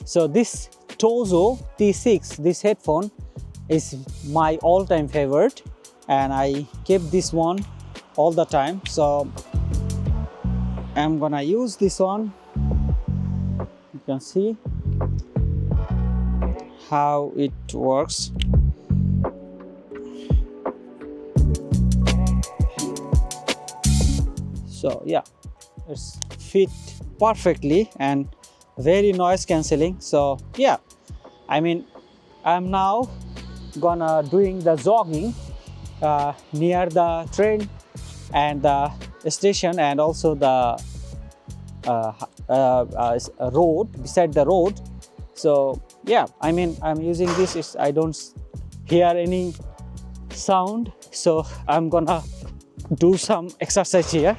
So this TOZO T6, this headphone is my all-time favorite, and I keep this one all the time. So I'm gonna use this one. You can see how it works. So yeah, it's fit perfectly and very noise cancelling. So yeah, I mean, I'm now gonna doing the jogging near the train and the station, and also the road, beside the road. So yeah, I mean, I'm using this. I don't hear any sound, so I'm gonna do some exercise here.